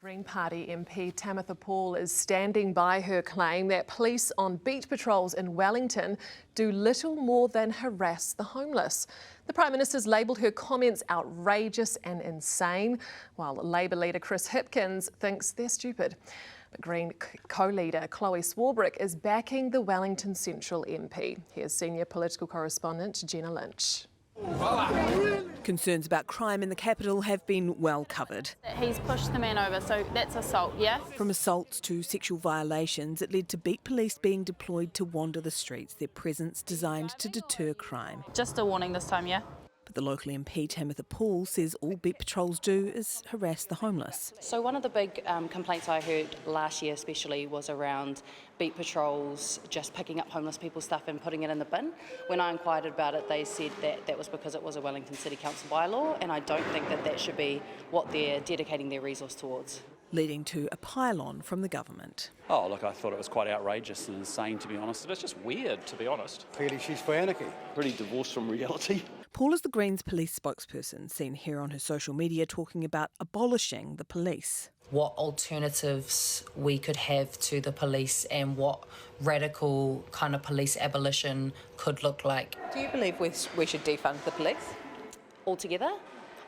Green Party MP Tamatha Paul is standing by her claim that police on beat patrols in Wellington do little more than harass the homeless. The Prime Minister's labelled her comments outrageous and insane, while Labour leader Chris Hipkins thinks they're stupid. But Green co-leader Chloe Swarbrick is backing the Wellington Central MP. Here's senior political correspondent Jenna Lynch. Concerns about crime in the capital have been well covered. He's pushed the man over, so that's assault, yeah? From assaults to sexual violations, it led to beat police being deployed to wander the streets, their presence designed to deter crime. Just a warning this time, yeah? But the local MP Tamatha Paul says all beat patrols do is harass the homeless. So one of the big complaints I heard last year especially was around beat patrols just picking up homeless people's stuff and putting it in the bin. When I inquired about it, they said that that was because it was a Wellington City Council bylaw, and I don't think that that should be what they're dedicating their resource towards. Leading to a pile-on from the government. Oh, look, I thought it was quite outrageous and insane, to be honest. It's just weird, to be honest. Clearly she's for anarchy. Pretty divorced from reality. Paul is the Greens police spokesperson, seen here on her social media talking about abolishing the police. What alternatives we could have to the police and what radical kind of police abolition could look like. Do you believe we should defund the police? Altogether,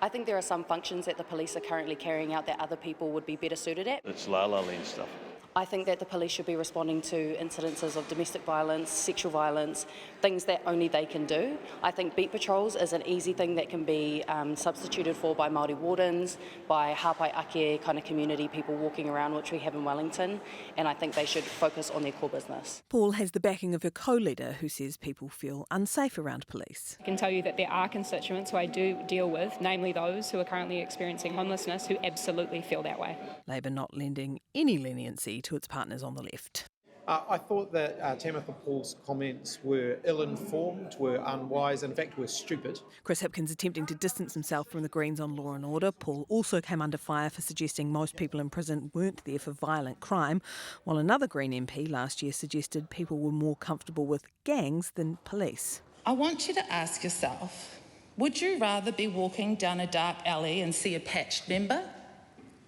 I think there are some functions that the police are currently carrying out that other people would be better suited at. It's la-la-land stuff. I think that the police should be responding to incidences of domestic violence, sexual violence, things that only they can do. I think beat patrols is an easy thing that can be substituted for by Māori wardens, by hapai ake kind of community people walking around, which we have in Wellington, and I think they should focus on their core business. Paul has the backing of her co-leader, who says people feel unsafe around police. I can tell you that there are constituents who I do deal with, namely those who are currently experiencing homelessness, who absolutely feel that way. Labour not lending any leniency to its partners on the left. I thought that Tamatha Paul's comments were ill-informed, were unwise, in fact were stupid. Chris Hipkins attempting to distance himself from the Greens on law and order. Paul also came under fire for suggesting most people in prison weren't there for violent crime, while another Green MP last year suggested people were more comfortable with gangs than police. I want you to ask yourself, would you rather be walking down a dark alley and see a patched member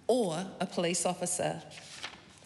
or a police officer?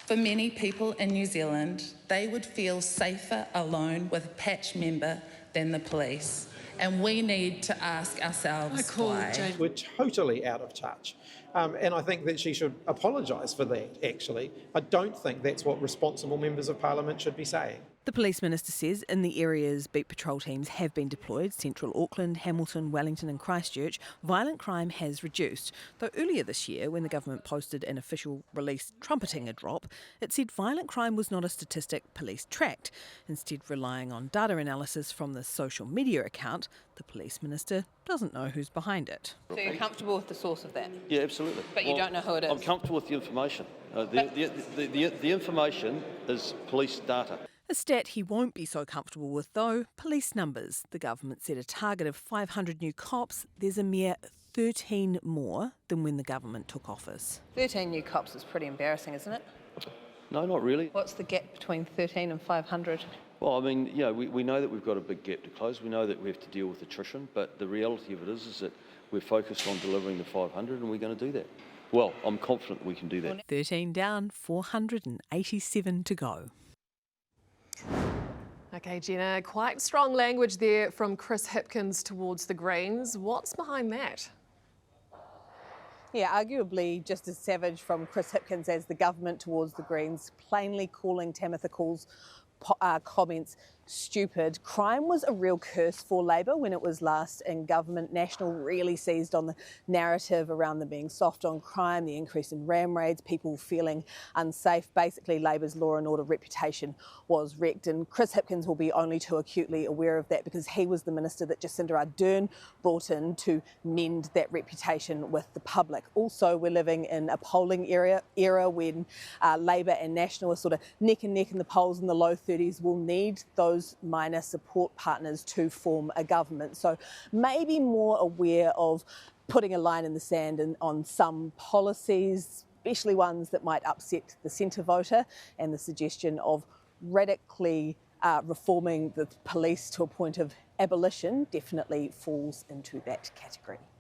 For many people in New Zealand, they would feel safer alone with a patch member than the police. And we need to ask ourselves why. We're totally out of touch. And I think that she should apologise for that, actually. I don't think that's what responsible members of Parliament should be saying. The Police Minister says in the areas beat patrol teams have been deployed, Central Auckland, Hamilton, Wellington and Christchurch, violent crime has reduced. Though earlier this year, when the government posted an official release trumpeting a drop, it said violent crime was not a statistic police tracked. Instead, relying on data analysis from the social media account, the Police Minister doesn't know who's behind it. So you're comfortable with the source of that? Yeah, absolutely. But you don't know who it is? I'm comfortable with the information. The information is police data. A stat he won't be so comfortable with, though, police numbers. The government set a target of 500 new cops. There's a mere 13 more than when the government took office. 13 new cops is pretty embarrassing, isn't it? No, not really. What's the gap between 13 and 500? Well, I mean, we know that we've got a big gap to close. We know that we have to deal with attrition, but the reality of it is that we're focused on delivering the 500 and we're going to do that. Well, I'm confident we can do that. 13 down, 487 to go. Okay, Jenna, quite strong language there from Chris Hipkins towards the Greens. What's behind that? Yeah, arguably just as savage from Chris Hipkins as the government towards the Greens, plainly calling Tamatha Paul's comments stupid. Crime was a real curse for Labour when it was last in government. National really seized on the narrative around them being soft on crime, the increase in ram raids, people feeling unsafe. Basically, Labour's law and order reputation was wrecked, and Chris Hipkins will be only too acutely aware of that because he was the minister that Jacinda Ardern brought in to mend that reputation with the public. Also, we're living in a polling era when Labour and National are sort of neck and neck in the polls in the low 30s. Will need those minor support partners to form a government. So maybe more aware of putting a line in the sand on some policies, especially ones that might upset the centre voter, and the suggestion of radically reforming the police to a point of abolition definitely falls into that category.